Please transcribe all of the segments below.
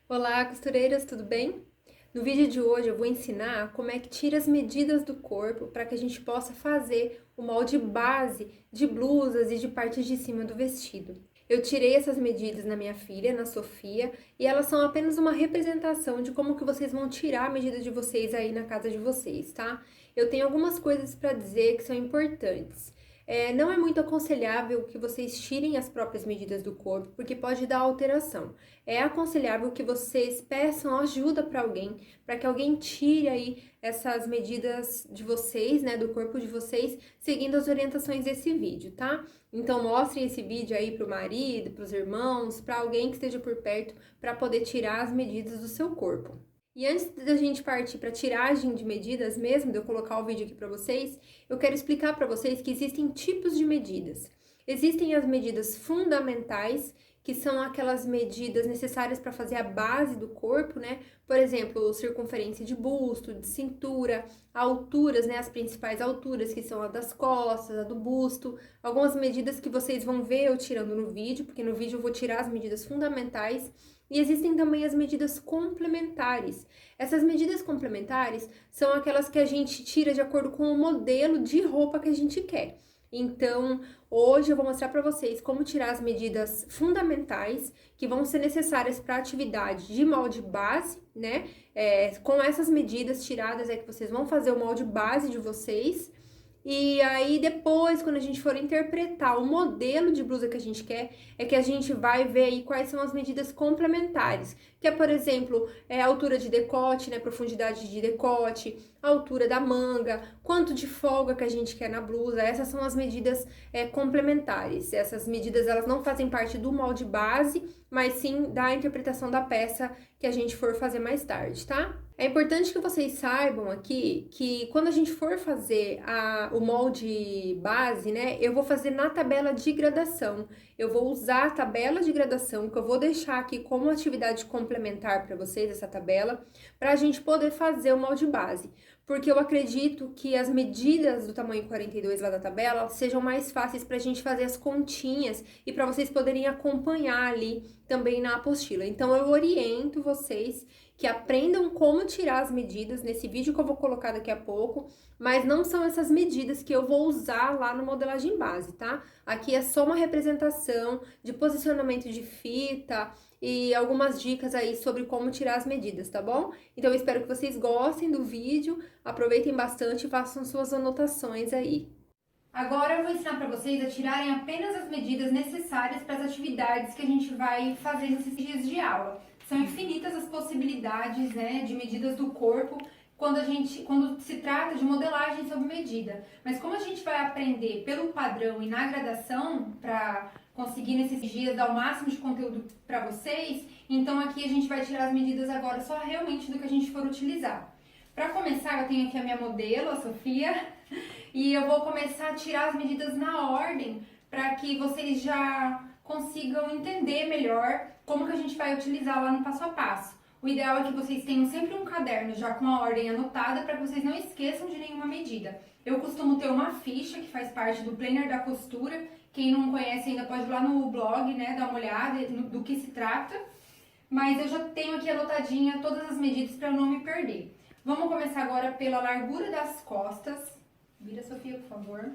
Olá, costureiras, tudo bem? No vídeo de hoje eu vou ensinar como é que tira as medidas do corpo para que a gente possa fazer o molde base de blusas e de partes de cima do vestido. Eu tirei essas medidas na minha filha, na Sofia, e elas são apenas uma representação de como que vocês vão tirar a medida de vocês aí na casa de vocês, tá? Eu tenho algumas coisas para dizer que são importantes. Não é muito aconselhável que vocês tirem as próprias medidas do corpo, porque pode dar alteração. É aconselhável que vocês peçam ajuda para alguém, para que alguém tire aí essas medidas de vocês, né, do corpo de vocês, seguindo as orientações desse vídeo, tá? Então mostrem esse vídeo aí pro marido, pros irmãos, para alguém que esteja por perto, para poder tirar as medidas do seu corpo. E antes da gente partir para tiragem de medidas mesmo, de eu colocar o vídeo aqui para vocês, eu quero explicar para vocês que existem tipos de medidas. Existem as medidas fundamentais, que são aquelas medidas necessárias para fazer a base do corpo, né? Por exemplo, circunferência de busto, de cintura, alturas, né? As principais alturas, que são a das costas, a do busto. Algumas medidas que vocês vão ver eu tirando no vídeo, porque no vídeo eu vou tirar as medidas fundamentais. E existem também as medidas complementares. Essas medidas complementares são aquelas que a gente tira de acordo com o modelo de roupa que a gente quer. Então, hoje eu vou mostrar para vocês como tirar as medidas fundamentais que vão ser necessárias para a atividade de molde base, né? Com essas medidas tiradas é que vocês vão fazer o molde base de vocês. E aí depois, quando a gente for interpretar o modelo de blusa que a gente quer, é que a gente vai ver aí quais são as medidas complementares, que é, por exemplo, a altura de decote, né, profundidade de decote, a altura da manga, quanto de folga que a gente quer na blusa. Essas são as medidas complementares. Essas medidas, elas não fazem parte do molde base, mas sim da interpretação da peça que a gente for fazer mais tarde, tá? É importante que vocês saibam aqui que quando a gente for fazer o molde base, né, eu vou fazer na tabela de gradação. Eu vou usar a tabela de gradação, que eu vou deixar aqui como atividade complementar para vocês, essa tabela, para a gente poder fazer o molde base. Porque eu acredito que as medidas do tamanho 42 lá da tabela sejam mais fáceis para a gente fazer as continhas e para vocês poderem acompanhar ali também na apostila. Então, eu oriento vocês que aprendam como tirar as medidas nesse vídeo que eu vou colocar daqui a pouco, mas não são essas medidas que eu vou usar lá no modelagem base, tá? Aqui é só uma representação de posicionamento de fita e algumas dicas aí sobre como tirar as medidas, tá bom? Então eu espero que vocês gostem do vídeo, aproveitem bastante e façam suas anotações aí. Agora eu vou ensinar para vocês a tirarem apenas as medidas necessárias para as atividades que a gente vai fazer nesses dias de aula. São infinitas as possibilidades, né, de medidas do corpo quando se trata de modelagem sob medida. Mas como a gente vai aprender pelo padrão e na gradação para conseguir nesses dias dar o máximo de conteúdo para vocês, então aqui a gente vai tirar as medidas agora só realmente do que a gente for utilizar. Para começar, eu tenho aqui a minha modelo, a Sofia, e eu vou começar a tirar as medidas na ordem para que vocês já consigam entender melhor como que a gente vai utilizar lá no passo a passo. O ideal é que vocês tenham sempre um caderno já com a ordem anotada para que vocês não esqueçam de nenhuma medida. Eu costumo ter uma ficha que faz parte do planner da costura. Quem não conhece ainda pode ir lá no blog, né, dar uma olhada do que se trata. Mas eu já tenho aqui anotadinha todas as medidas para eu não me perder. Vamos começar agora pela largura das costas. Vira, Sofia, por favor.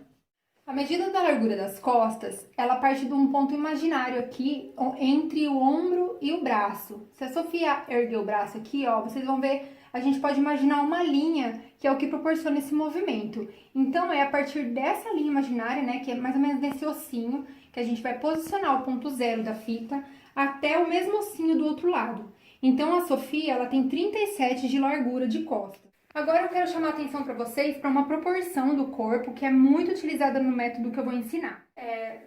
A medida da largura das costas, ela parte de um ponto imaginário aqui, entre o ombro e o braço. Se a Sofia erguer o braço aqui, ó, vocês vão ver, a gente pode imaginar uma linha, que é o que proporciona esse movimento. Então, é a partir dessa linha imaginária, né, que é mais ou menos nesse ossinho, que a gente vai posicionar o ponto zero da fita até o mesmo ossinho do outro lado. Então, a Sofia, ela tem 37 de largura de costas. Agora eu quero chamar a atenção para vocês para uma proporção do corpo que é muito utilizada no método que eu vou ensinar.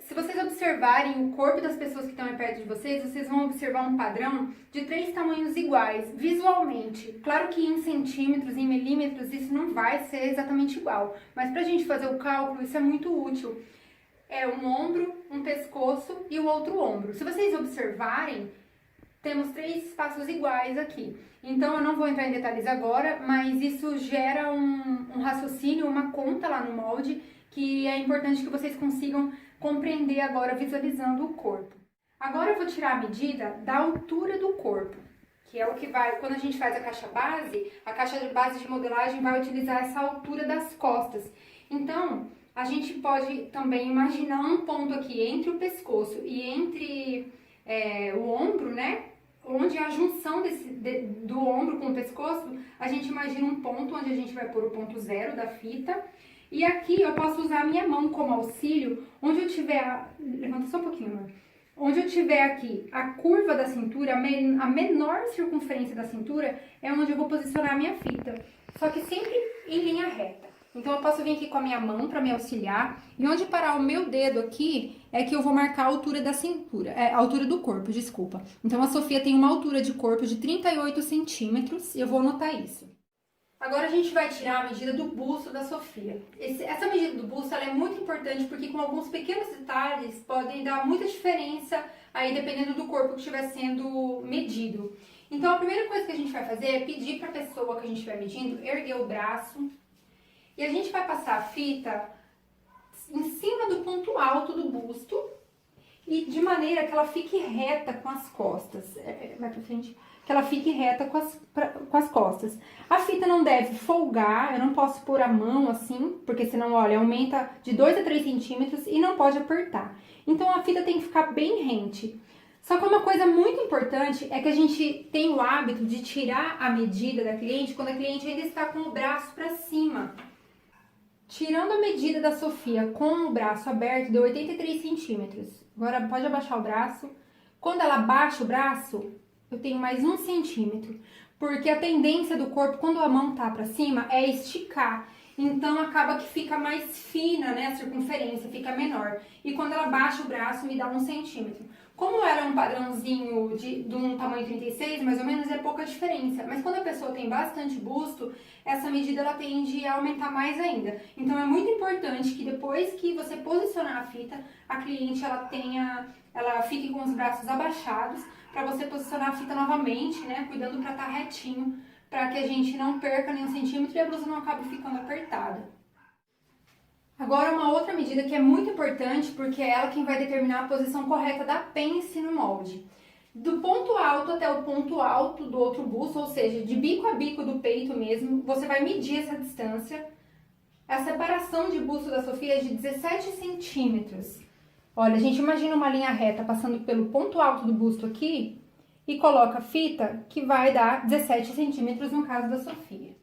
Se vocês observarem o corpo das pessoas que estão aí perto de vocês, vocês vão observar um padrão de 3 tamanhos iguais, visualmente. Claro que em centímetros, em milímetros, isso não vai ser exatamente igual, mas para a gente fazer o cálculo, isso é muito útil. É um ombro, um pescoço e o outro ombro. Se vocês observarem, temos 3 espaços iguais aqui. Então, eu não vou entrar em detalhes agora, mas isso gera um raciocínio, uma conta lá no molde, que é importante que vocês consigam compreender agora visualizando o corpo. Agora eu vou tirar a medida da altura do corpo, que é o que vai, quando a gente faz a caixa de base de modelagem vai utilizar essa altura das costas. Então, a gente pode também imaginar um ponto aqui entre o pescoço e entre o ombro, né? Onde a junção do ombro com o pescoço, a gente imagina um ponto onde a gente vai pôr o ponto zero da fita. E aqui eu posso usar a minha mão como auxílio, onde eu tiver... Levanta só um pouquinho, amor. Onde eu tiver aqui a curva da cintura, a menor circunferência da cintura, é onde eu vou posicionar a minha fita. Só que sempre em linha reta. Então eu posso vir aqui com a minha mão para me auxiliar. E onde parar o meu dedo aqui, é que eu vou marcar a altura da cintura. A altura do corpo, desculpa. Então a Sofia tem uma altura de corpo de 38 centímetros. E eu vou anotar isso. Agora a gente vai tirar a medida do busto da Sofia. Essa medida do busto ela é muito importante porque com alguns pequenos detalhes podem dar muita diferença aí dependendo do corpo que estiver sendo medido. Então a primeira coisa que a gente vai fazer é pedir para a pessoa que a gente estiver medindo erguer o braço e a gente vai passar a fita em cima do ponto alto do busto e de maneira que ela fique reta com as costas. Vai pra frente. Que ela fique reta com as costas. A fita não deve folgar, eu não posso pôr a mão assim, porque senão, olha, aumenta de 2 a 3 centímetros e não pode apertar. Então a fita tem que ficar bem rente. Só que uma coisa muito importante é que a gente tem o hábito de tirar a medida da cliente quando a cliente ainda está com o braço para cima. Tirando a medida da Sofia com o braço aberto, deu 83 centímetros. Agora pode abaixar o braço. Quando ela abaixa o braço, eu tenho mais 1 centímetro. Porque a tendência do corpo, quando a mão tá pra cima, é esticar. Então acaba que fica mais fina, né? A circunferência fica menor. E quando ela baixa o braço, me dá 1 centímetro. Como era um padrãozinho de um tamanho 36, mais ou menos é pouca diferença. Mas quando a pessoa tem bastante busto, essa medida ela tende a aumentar mais ainda. Então é muito importante que depois que você posicionar a fita, a cliente ela fique com os braços abaixados para você posicionar a fita novamente, né? Cuidando para estar retinho, para que a gente não perca nenhum centímetro e a blusa não acabe ficando apertada. Agora uma outra medida que é muito importante, porque é ela quem vai determinar a posição correta da pence no molde. Do ponto alto até o ponto alto do outro busto, ou seja, de bico a bico do peito mesmo, você vai medir essa distância. A separação de busto da Sofia é de 17 centímetros. Olha, a gente imagina uma linha reta passando pelo ponto alto do busto aqui e coloca a fita que vai dar 17 centímetros no caso da Sofia.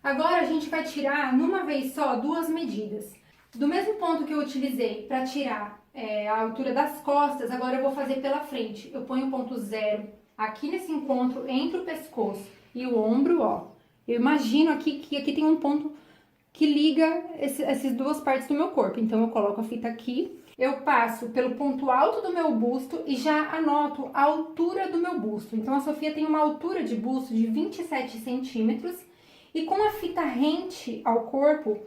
Agora a gente vai tirar numa vez só 2 medidas. Do mesmo ponto que eu utilizei para tirar a altura das costas, agora eu vou fazer pela frente. Eu ponho o ponto zero aqui nesse encontro entre o pescoço e o ombro, ó. Eu imagino aqui que aqui tem um ponto que liga essas duas partes do meu corpo. Então eu coloco a fita aqui, eu passo pelo ponto alto do meu busto e já anoto a altura do meu busto. Então a Sofia tem uma altura de busto de 27 centímetros e com a fita rente ao corpo,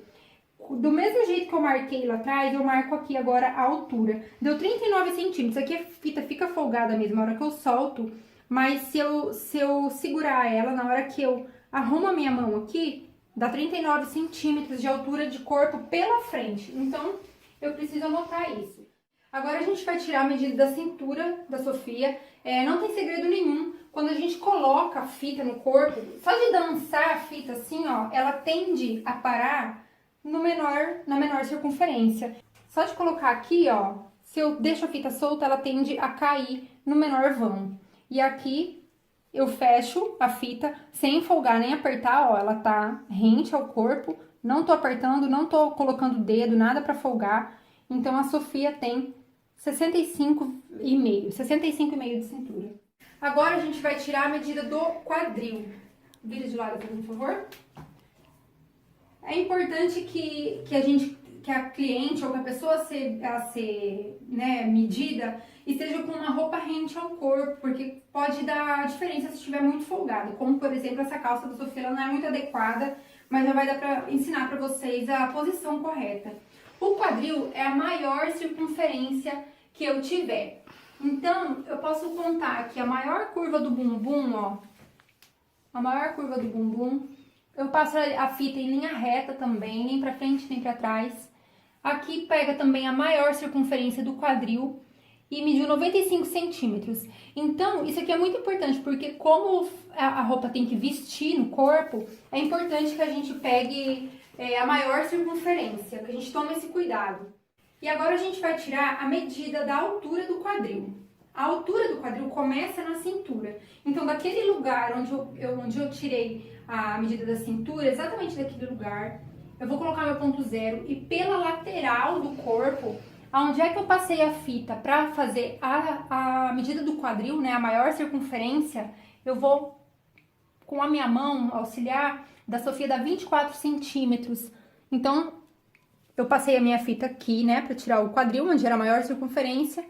do mesmo jeito que eu marquei lá atrás, eu marco aqui agora a altura. Deu 39 centímetros. Aqui a fita fica folgada mesmo na hora que eu solto, mas se eu segurar ela, na hora que eu arrumo a minha mão aqui, dá 39 centímetros de altura de corpo pela frente. Então, eu preciso anotar isso. Agora a gente vai tirar a medida da cintura da Sofia. Não tem segredo nenhum. Quando a gente coloca a fita no corpo, só de dançar a fita assim, ó, ela tende a parar na menor circunferência. Só de colocar aqui, ó, se eu deixo a fita solta, ela tende a cair no menor vão. E aqui eu fecho a fita sem folgar nem apertar, ó, ela tá rente ao corpo, não tô apertando, não tô colocando o dedo, nada pra folgar. Então a Sofia tem 65,5 de cintura. Agora a gente vai tirar a medida do quadril. Vira de lado, por favor. É importante que a cliente ou que a pessoa ser medida esteja com uma roupa rente ao corpo, porque pode dar diferença se estiver muito folgado. Como, por exemplo, essa calça da Sofia, ela não é muito adequada, mas já vai dar para ensinar para vocês a posição correta. O quadril é a maior circunferência que eu tiver. Então, eu posso contar que a maior curva do bumbum, ó, a maior curva do bumbum, eu passo a fita em linha reta também, nem pra frente nem pra trás. Aqui pega também a maior circunferência do quadril e mediu 95 centímetros. Então, isso aqui é muito importante, porque como a roupa tem que vestir no corpo, é importante que a gente pegue a maior circunferência, que a gente tome esse cuidado. E agora a gente vai tirar a medida da altura do quadril. A altura do quadril começa na cintura. Então, daquele lugar onde eu tirei a medida da cintura, exatamente daquele lugar, eu vou colocar meu ponto zero e pela lateral do corpo, aonde é que eu passei a fita para fazer a medida do quadril, né, a maior circunferência, eu vou, com a minha mão auxiliar, da Sofia dá 24 centímetros. Então, eu passei a minha fita aqui, né, para tirar o quadril, onde era a maior circunferência,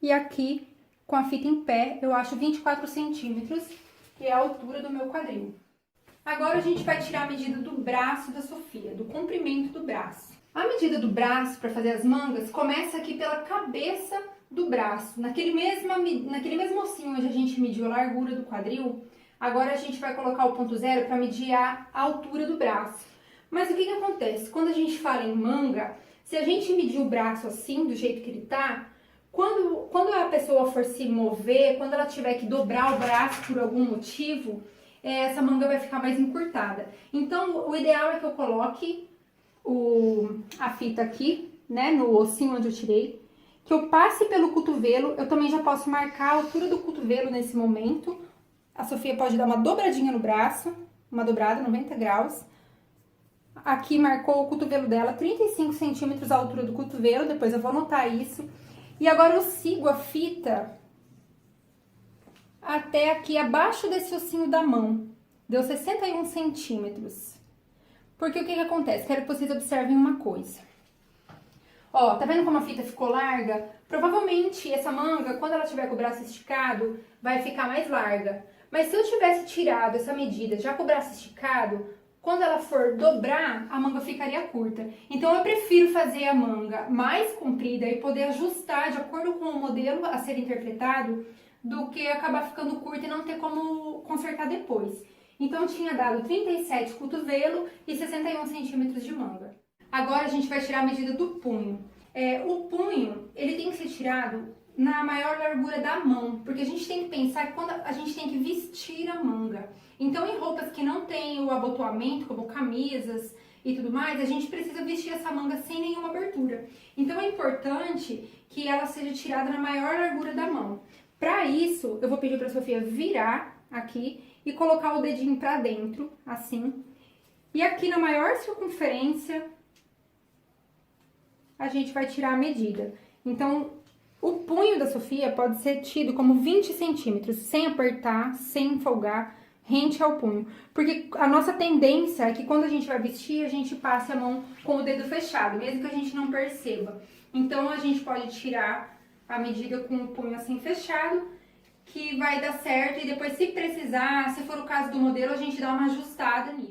e aqui, com a fita em pé, eu acho 24 centímetros, que é a altura do meu quadril. Agora a gente vai tirar a medida do braço da Sofia, do comprimento do braço. A medida do braço, para fazer as mangas, começa aqui pela cabeça do braço. Naquele mesmo ossinho onde a gente mediu a largura do quadril, agora a gente vai colocar o ponto zero para medir a altura do braço. Mas o que acontece? Quando a gente fala em manga, se a gente medir o braço assim, do jeito que ele tá, quando a pessoa for se mover, quando ela tiver que dobrar o braço por algum motivo, essa manga vai ficar mais encurtada. Então, o ideal é que eu coloque a fita aqui, né, no ossinho onde eu tirei, que eu passe pelo cotovelo. Eu também já posso marcar a altura do cotovelo nesse momento. A Sofia pode dar uma dobradinha no braço, uma dobrada, 90 graus. Aqui marcou o cotovelo dela, 35 centímetros a altura do cotovelo, depois eu vou anotar isso. E agora eu sigo a fita até aqui abaixo desse ossinho da mão. Deu 61 centímetros. Porque o que acontece? Quero que vocês observem uma coisa. Ó, tá vendo como a fita ficou larga? Provavelmente essa manga, quando ela tiver com o braço esticado, vai ficar mais larga. Mas se eu tivesse tirado essa medida já com o braço esticado, quando ela for dobrar, a manga ficaria curta. Então eu prefiro fazer a manga mais comprida e poder ajustar de acordo com o modelo a ser interpretado, do que acabar ficando curta e não ter como consertar depois. Então, tinha dado 37 cotovelo e 61 centímetros de manga. Agora, a gente vai tirar a medida do punho. O punho, ele tem que ser tirado na maior largura da mão, porque a gente tem que pensar que quando a gente tem que vestir a manga. Então, em roupas que não tem o abotoamento, como camisas e tudo mais, a gente precisa vestir essa manga sem nenhuma abertura. Então, é importante que ela seja tirada na maior largura da mão. Para isso, eu vou pedir para a Sofia virar aqui e colocar o dedinho para dentro, assim. E aqui na maior circunferência, a gente vai tirar a medida. Então, o punho da Sofia pode ser tido como 20 centímetros, sem apertar, sem folgar, rente ao punho. Porque a nossa tendência é que quando a gente vai vestir, a gente passe a mão com o dedo fechado, mesmo que a gente não perceba. Então, a gente pode tirar a medida com o punho assim fechado, que vai dar certo, e depois, se precisar, se for o caso do modelo, a gente dá uma ajustada nisso.